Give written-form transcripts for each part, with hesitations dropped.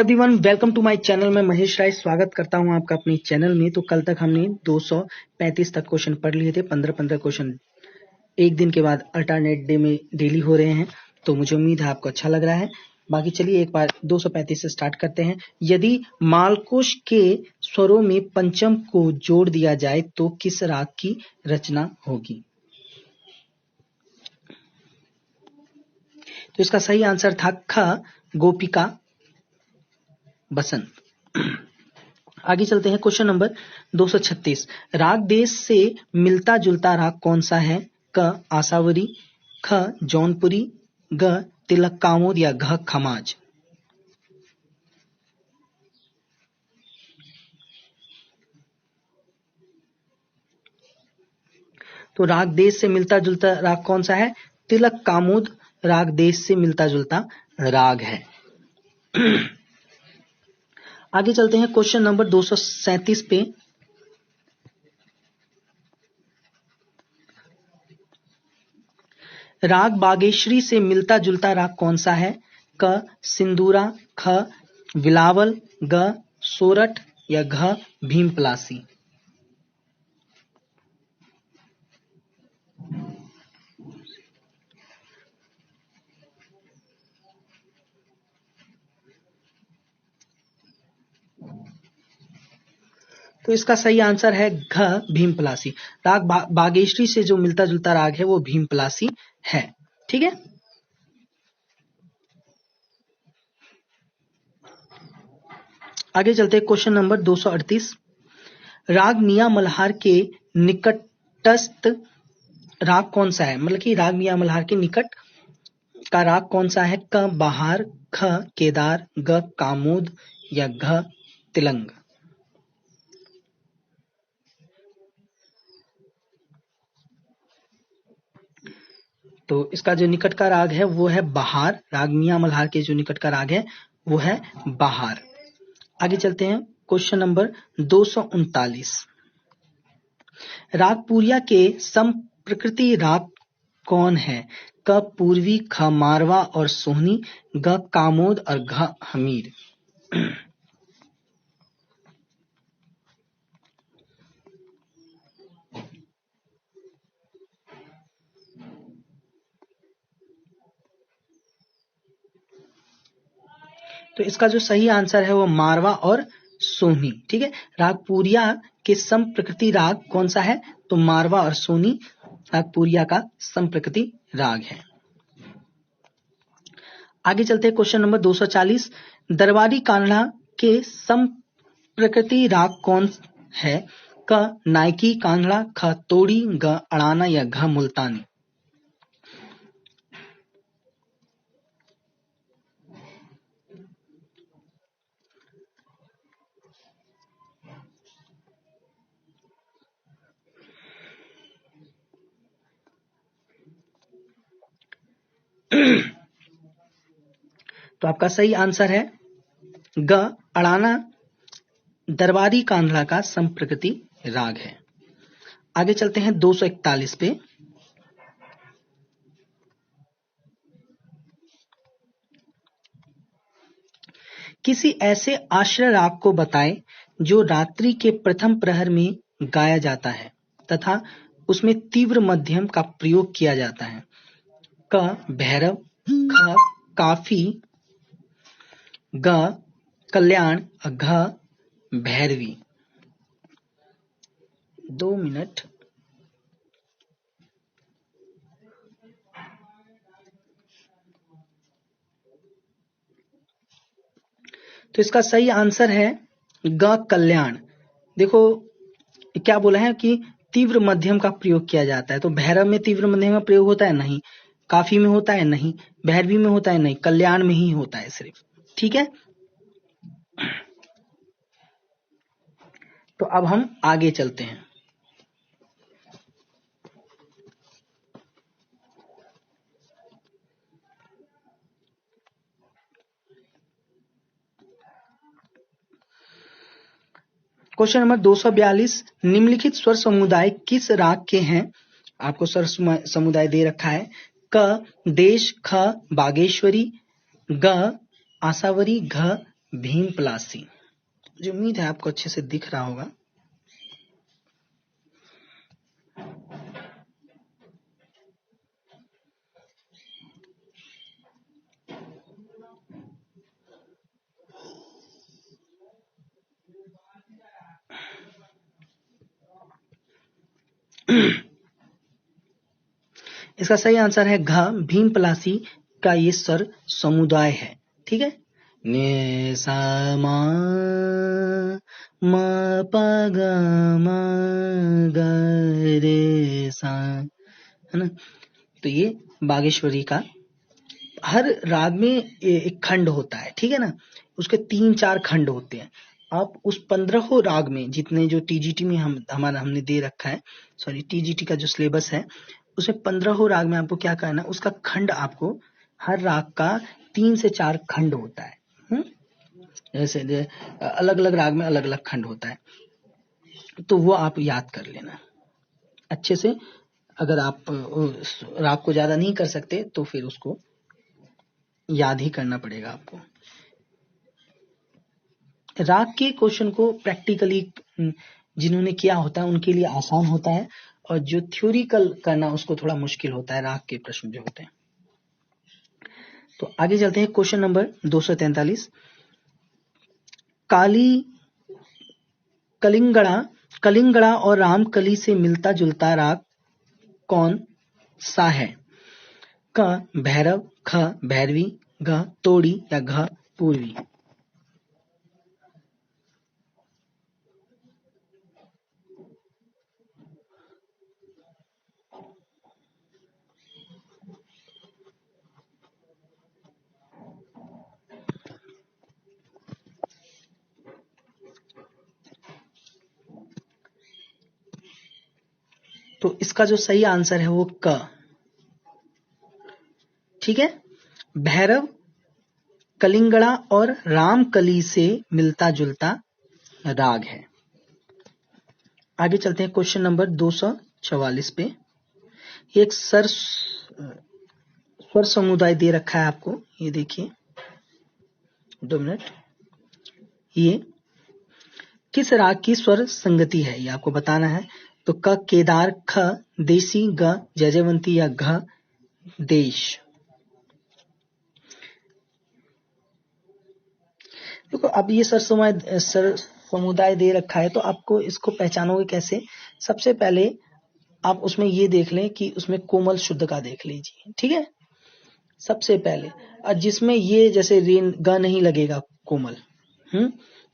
Everyone, welcome to my channel. मैं महेश राय स्वागत करता हूं आपका अपने चैनल में। तो कल तक हमने 235 तक क्वेश्चन पढ़ लिए थे। 15-15 क्वेश्चन एक दिन के बाद अल्टरनेट डे में डेली हो रहे हैं, तो मुझे उम्मीद है आपको अच्छा लग रहा है। बाकी चलिए एक बार 235 से स्टार्ट करते हैं। यदि मालकोश के स्वरों में पंचम को जोड़ दिया जाए तो किस राग की रचना होगी? तो इसका सही आंसर था ख, गोपिका बसंत। आगे चलते हैं। Question number 236। राग देश से मिलता जुलता राग कौन सा है? क आसावरी, ख जौनपुरी, ग तिलक कामोद या घ खमाज। तो राग देश से मिलता जुलता राग कौन सा है? तिलक कामोद राग देश से मिलता जुलता राग है। आगे चलते हैं क्वेश्चन नंबर 237 पे। राग बागेश्वरी से मिलता जुलता राग कौन सा है? क सिंदूरा, ख बिलावल, ग सोरठ या घ भीमपलासी। तो इसका सही आंसर है घ भीमपलासी। राग बागेश्वरी से जो मिलता जुलता राग है वो भीमपलासी है। ठीक है। आगे चलते हैं। Question number 238। राग मियां मल्हार के निकटस्थ राग कौन सा है? मतलब कि राग मियां मल्हार के निकट का राग कौन सा है? क बहार, ख केदार, ग कामोद या घ तिलंग। तो इसका जो निकट का राग है वो है बहार। राग मियां मल्हार के जो निकट का राग है वो है बहार। आगे चलते हैं। Question number 239। राग पूरिया के संप्रकृति राग कौन है? क पूर्वी, ख मारवा और सोहनी, ग कामोद और घ हमीर। तो इसका जो सही आंसर है वो मारवा और सोहनी। ठीक है। राग पूरिया के संप्रकृति राग कौन सा है? तो मारवा और सोहनी राग पूरिया का संप्रकृति राग है। आगे चलते हैं। Question number 240। दरबारी कान्हा के संप्रकृति राग कौन है? क नायकी कान्हा, ख तोड़ी, ग अड़ाना या घ मुल्तानी। तो आपका सही आंसर है ग अड़ाना दरबारी कान्हा का संप्रकृति राग है। आगे चलते हैं 241 पे। किसी ऐसे आश्रय राग को बताएं जो रात्रि के प्रथम प्रहर में गाया जाता है तथा उसमें तीव्र मध्यम का प्रयोग किया जाता है। क भैरव, ख काफी, ग कल्याण, घ भैरवी। 2 मिनट। तो इसका सही आंसर है ग कल्याण। देखो क्या बोला है कि तीव्र मध्यम का प्रयोग किया जाता है। तो भैरव में तीव्र मध्यम का प्रयोग होता है? नहीं। काफी में होता है? नहीं। भैरवी में होता है? नहीं। कल्याण में ही होता है सिर्फ। ठीक है। तो अब हम आगे चलते हैं। Question number 242। निम्नलिखित स्वर समुदाय किस राग के हैं? आपको स्वर समुदाय दे रखा है। क देश, ख बागेश्वरी, ग आसावरी, घ भीम पलासी। मुझे उम्मीद है आपको अच्छे से दिख रहा होगा। इसका सही आंसर है घ। भीम पलासी का ये स्वर समुदाय है। ठीक है, ने सा मा म प ग म ग रे सा, है ना। तो ये बागेश्वरी का हर राग में एक खंड होता है। ठीक है ना, उसके 3-4 खंड होते हैं। आप उस 15 राग में जितने जो टीजीटी में हमने दे रखा है, सॉरी टीजीटी का जो सिलेबस है उसमें 15 राग में आपको क्या करना है, उसका खंड आपको हर राग का 3 से 4 खंड होता है। जैसे अलग अलग राग में अलग अलग खंड होता है, तो वो आप याद कर लेना अच्छे से। अगर आप राग को ज्यादा नहीं कर सकते तो फिर उसको याद ही करना पड़ेगा आपको। राग के क्वेश्चन को प्रैक्टिकली जिन्होंने किया होता है उनके लिए आसान होता है, और जो थ्योरिकल करना उसको थोड़ा मुश्किल होता है, राग के प्रश्न जो होते हैं। तो आगे चलते हैं, क्वेश्चन नंबर 243। कलिंगड़ा और रामकली से मिलता जुलता राग कौन सा है? क भैरव, ख भैरवी, घ तोड़ी या घ पूर्वी। तो इसका जो सही आंसर है वो क। ठीक है, भैरव कलिंगड़ा और रामकली से मिलता जुलता राग है। आगे चलते हैं, क्वेश्चन नंबर 244 पे। एक स्वर समुदाय दे रखा है आपको, ये देखिए, 2 मिनट। ये किस राग की स्वर संगति है ये आपको बताना है। तो क केदार, ख देसी, ग जयजयवंती या घ देश। देखो अब ये सर समुदाय दे रखा है, तो आपको इसको पहचानोगे कैसे? सबसे पहले आप उसमें ये देख लें कि उसमें कोमल शुद्ध का देख लीजिए। ठीक है, सबसे पहले। और जिसमें ये जैसे रेन ग नहीं लगेगा कोमल,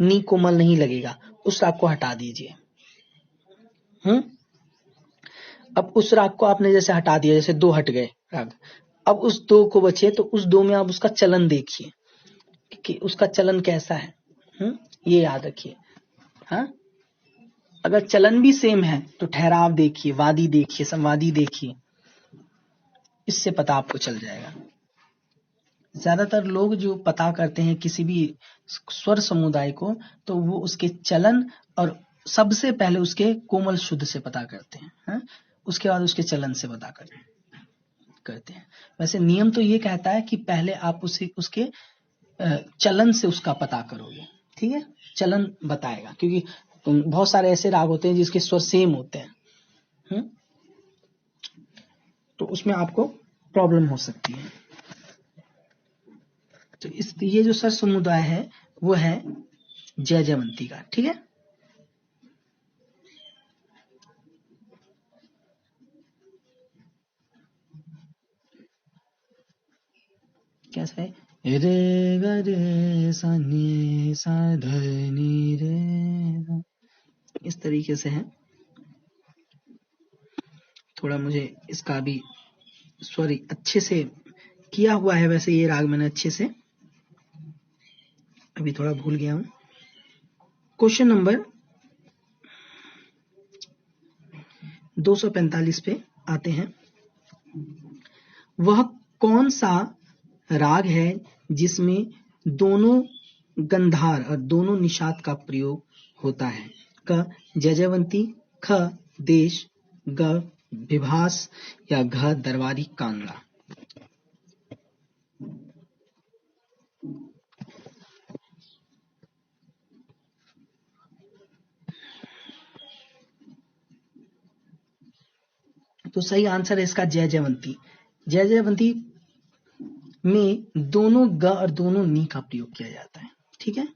नी कोमल नहीं लगेगा, उस राग को हटा दीजिए। अब उस राग को आपने जैसे हटा दिया, जैसे 2 हट गए राग, अब उस 2 को बचे, तो उस 2 में आप उसका चलन देखिए कि उसका चलन कैसा है। ये याद रखिए। हाँ, अगर चलन भी सेम है तो ठहराव देखिए, वादी देखिए, संवादी देखिए, इससे पता आपको चल जाएगा। ज्यादातर लोग जो पता करते हैं किसी भी स्वर समुदाय को, तो वो उसके चलन और सबसे पहले उसके कोमल शुद्ध से पता करते हैं, उसके बाद उसके चलन से पता करते हैं। वैसे नियम तो ये कहता है कि पहले आप उसके चलन से उसका पता करोगे। ठीक है, चलन बताएगा, क्योंकि बहुत सारे ऐसे राग होते हैं जिसके स्वर सेम होते हैं, तो उसमें आपको प्रॉब्लम हो सकती है। तो ये जो स्वर समुदाय है वो है जयजयवंती का। ठीक है, कैसा है? रे ग रे सा नी सा ध नी रे, इस तरीके से है। थोड़ा मुझे इसका भी स्वर अच्छे से किया हुआ है, वैसे ये राग मैंने अच्छे से अभी थोड़ा भूल गया हूं। क्वेश्चन नंबर 245 पे आते हैं। वह कौन सा राग है जिसमें दोनों गंधार और दोनों निषाद का प्रयोग होता है? क जयजयवंती, ख देश, ग विभास या घ दरबारी कांगड़ा। तो सही आंसर है इसका जय जयवंती। जय जयवंती में दोनों ग और दोनों नी का प्रयोग किया जाता है। ठीक है,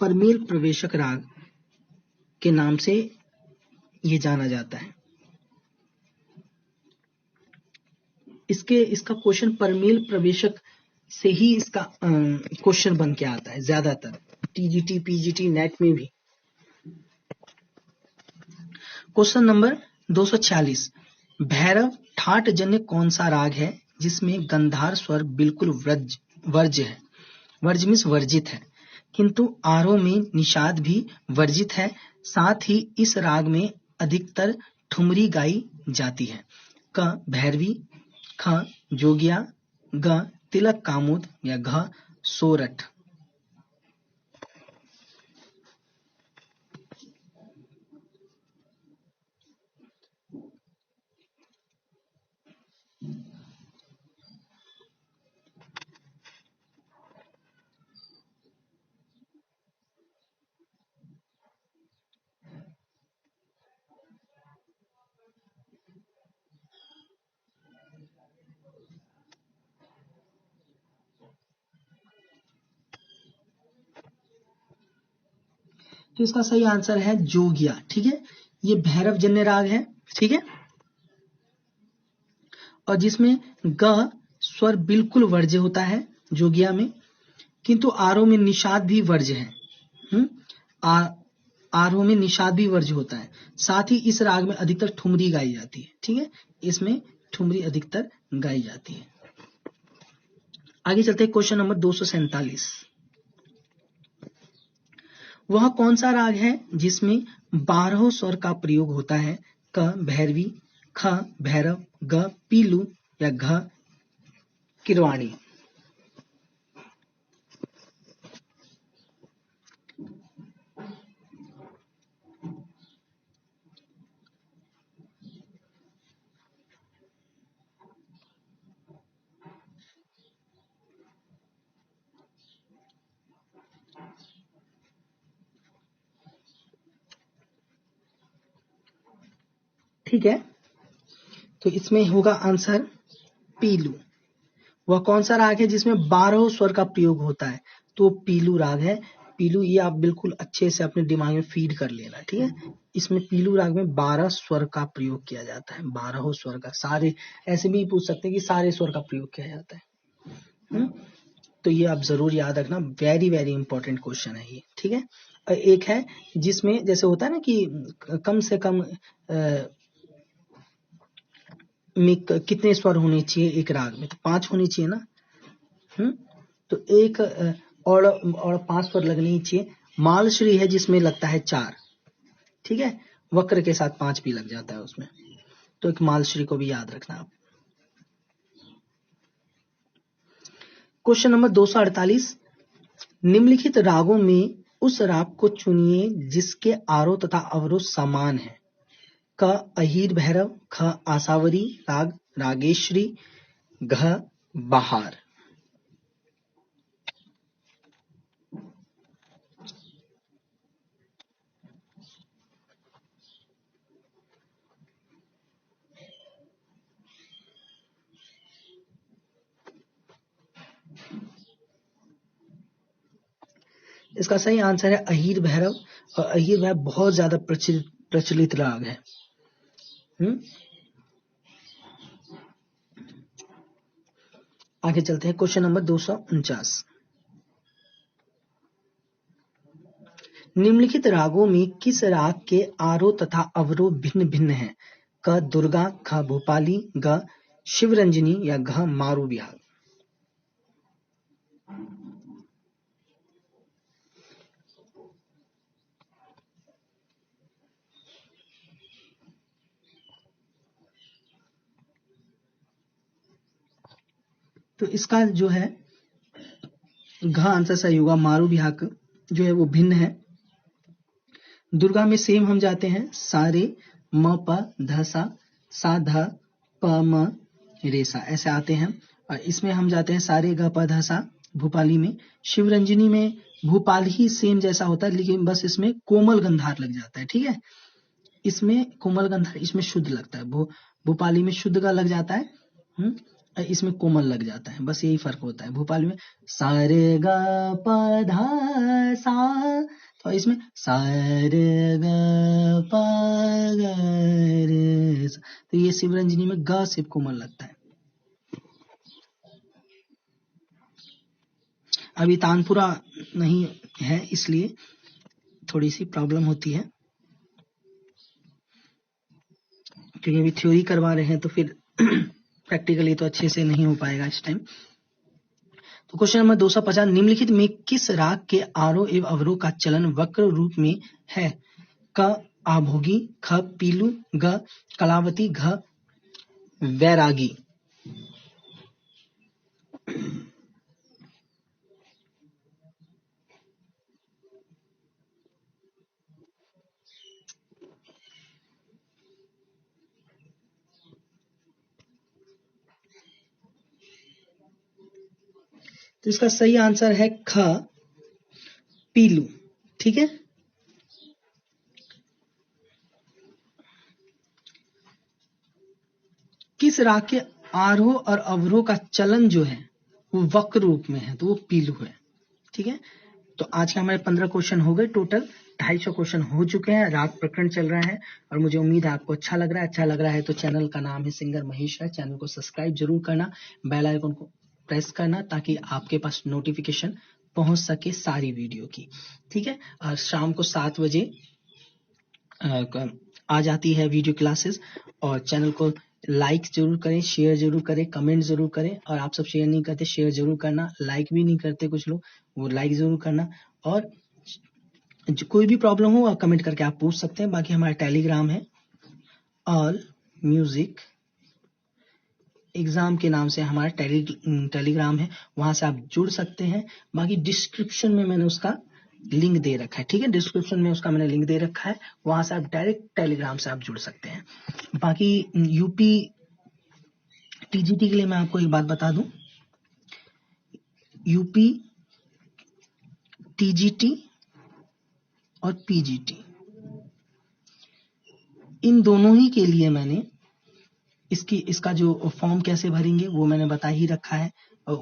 परमेल प्रवेशक राग के नाम से ये जाना जाता है। इसका क्वेश्चन परमेल प्रवेशक से ही इसका क्वेश्चन बन के आता है ज्यादातर, टीजीटी पीजीटी नेट में भी। क्वेश्चन नंबर 246, भैरव ठाट जन्य कौन सा राग है जिसमें गंधार स्वर बिल्कुल वर्ज्य है। वर्ज्य मीन्स वर्जित है, किंतु आरोह में निषाद भी वर्जित है। साथ ही इस राग में अधिकतर ठुमरी गाई जाती है। क भैरवी, ख जोगिया, ग तिलक कामुद या घ सोरठ। तो इसका सही आंसर है जोगिया। ठीक है, ये भैरव जन्य राग है। ठीक है, और जिसमें ग स्वर बिल्कुल वर्ज्य होता है जोगिया में, किंतु आरोह में निषाद भी वर्ज्य है। आरोह में निषाद भी वर्ज्य होता है। साथ ही इस राग में अधिकतर ठुमरी गाई जाती है। ठीक है, इसमें ठुमरी अधिकतर गाई जाती है। आगे चलते हैं क्वेश्चन नंबर 247, वह कौन सा राग है जिसमें 12 स्वर का प्रयोग होता है। क भैरवी, ख भैरव, ग पीलू या घ किरवाणी। ठीक है, तो इसमें होगा आंसर पीलू। वह कौन सा राग है जिसमें 12 स्वर का प्रयोग होता है, तो पीलू राग है। पीलू, ये आप बिल्कुल अच्छे से अपने दिमाग में फीड कर लेना। ठीक है, इसमें पीलू राग में 12 स्वर का प्रयोग किया जाता है। 12 स्वर का, सारे ऐसे भी पूछ सकते हैं कि सारे स्वर का प्रयोग किया जाता है। तो ये आप जरूर याद रखना, वेरी वेरी इंपॉर्टेंट क्वेश्चन है ये। ठीक है, एक है जिसमें जैसे होता है ना कि कम से कम में कितने स्वर होने चाहिए एक राग में, तो 5 होने चाहिए ना। तो एक और 5 स्वर लगने ही चाहिए। मालश्री है जिसमें लगता है 4। ठीक है, वक्र के साथ 5 भी लग जाता है उसमें, तो एक मालश्री को भी याद रखना आप। क्वेश्चन नंबर 248, निम्नलिखित रागों में उस राग को चुनिए जिसके आरोह तथा अवरोह समान है। क अहीर भैरव, ख आसावरी राग, रागेश्वरी, घ बहार। इसका सही आंसर है अहीर भैरव, और अहीर भैरव बहुत ज्यादा प्रचलित राग है। आगे चलते हैं क्वेश्चन नंबर 249, निम्नलिखित रागों में किस राग के आरोह तथा अवरोह भिन्न भिन्न हैं। क दुर्गा, ख भोपाली, ग शिवरंजनी या घ मारू बिहार। तो इसका जो है घ आंसर सही होगा। मारू बिहार जो है वो भिन्न है। दुर्गा में सेम हम जाते हैं, सारे म प ध सा ध प म रे सा ऐसे आते हैं, और इसमें हम जाते हैं सारे ग प ध सा भूपाली में। शिवरंजनी में भूपाल ही सेम जैसा होता है, लेकिन बस इसमें कोमल गंधार लग जाता है। ठीक है, इसमें कोमल गंधार इसमें शुद्ध लगता है। भोपाली में शुद्ध का लग जाता है, इसमें कोमल लग जाता है, बस यही फर्क होता है। भोपाली में सा रे ग प ध सा, तो इसमें सा रे ग प ग रे सा, तो ये शिवरंजनी में ग सिर्फ कोमल लगता है। अभी तानपुरा नहीं है इसलिए थोड़ी सी प्रॉब्लम होती है, क्योंकि अभी थ्योरी करवा रहे हैं तो फिर प्रैक्टिकली तो अच्छे से नहीं हो पाएगा इस टाइम। तो क्वेश्चन नंबर 250, निम्नलिखित में किस राग के आरोह एवं अवरोह का चलन वक्र रूप में है? क आभोगी, ख पीलू, ग कलावती, घ वैरागी। तो इसका सही आंसर है ख पीलू। ठीक है, किस राग के आरोह और अवरोह का चलन जो है वो वक्र रूप में है, तो वो पीलू है। ठीक है, तो आज के हमारे 15 क्वेश्चन हो गए, टोटल 250 क्वेश्चन हो चुके हैं। राग प्रकरण चल रहा है और मुझे उम्मीद है आपको अच्छा लग रहा है। अच्छा लग रहा है तो चैनल का नाम है सिंगर महेश राय, चैनल को सब्सक्राइब जरूर करना, बेल आइकन को प्रेस करना ताकि आपके पास नोटिफिकेशन पहुंच सके सारी वीडियो की। ठीक है, और शाम को 7 बजे आ जाती है वीडियो क्लासेस, और चैनल को लाइक जरूर करें, शेयर जरूर करें, कमेंट जरूर करें। और आप सब शेयर नहीं करते, शेयर जरूर करना, लाइक भी नहीं करते कुछ लोग, वो लाइक जरूर करना। और कोई भी प्रॉब्लम हो आप कमेंट करके आप पूछ सकते हैं। बाकी हमारा टेलीग्राम है ऑल म्यूजिक एग्जाम के नाम से हमारा टेलीग्राम है, वहां से आप जुड़ सकते हैं। बाकी डिस्क्रिप्शन में मैंने उसका लिंक दे रखा है। ठीक है, डिस्क्रिप्शन में उसका मैंने लिंक दे रखा है, वहां से आप डायरेक्ट टेलीग्राम से आप जुड़ सकते हैं। बाकी यूपी टीजीटी के लिए मैं आपको एक बात बता दूं, यूपी टीजीटी और पीजीटी इन दोनों ही के लिए मैंने इसका जो फॉर्म कैसे भरेंगे वो मैंने बता ही रखा है, और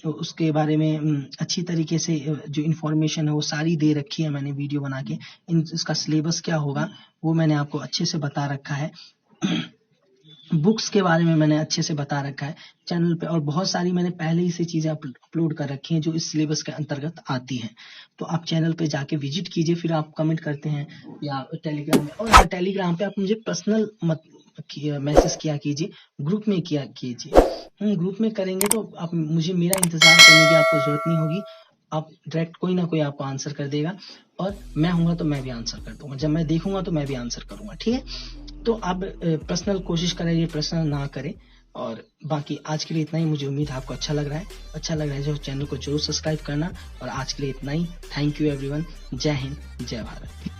उसके बारे में अच्छी तरीके से जो इन्फॉर्मेशन है वो सारी दे रखी है मैंने वीडियो बना के। इसका सिलेबस क्या होगा वो मैंने आपको अच्छे से बता रखा है। बुक्स के बारे में मैंने अच्छे से बता रखा है चैनल पे, और बहुत सारी मैंने पहले ही से चीजें अपलोड कर रखी हैं जो इस सिलेबस के अंतर्गत आती हैं। तो आप चैनल पे जाके विजिट कीजिए, फिर आप कमेंट करते हैं या टेलीग्राम में, और टेलीग्राम पे आप मुझे पर्सनल मत मैसेज किया कीजिए, ग्रुप में किया कीजिए। ग्रुप में करेंगे तो आप मुझे मेरा इंतजार करने की आपको जरूरत नहीं होगी, आप डायरेक्ट कोई ना कोई आपको आंसर कर देगा, और मैं हूंगा तो मैं भी आंसर कर दूंगा, जब मैं देखूंगा तो मैं भी आंसर करूंगा। ठीक है, तो आप पर्सनल कोशिश करें, ये पर्सनल ना करें। और बाकी आज के लिए इतना ही, मुझे उम्मीद है आपको अच्छा लग रहा है जो चैनल को जरूर सब्सक्राइब करना। और आज के लिए इतना ही, थैंक यू एवरीवन, जय हिंद, जय भारत।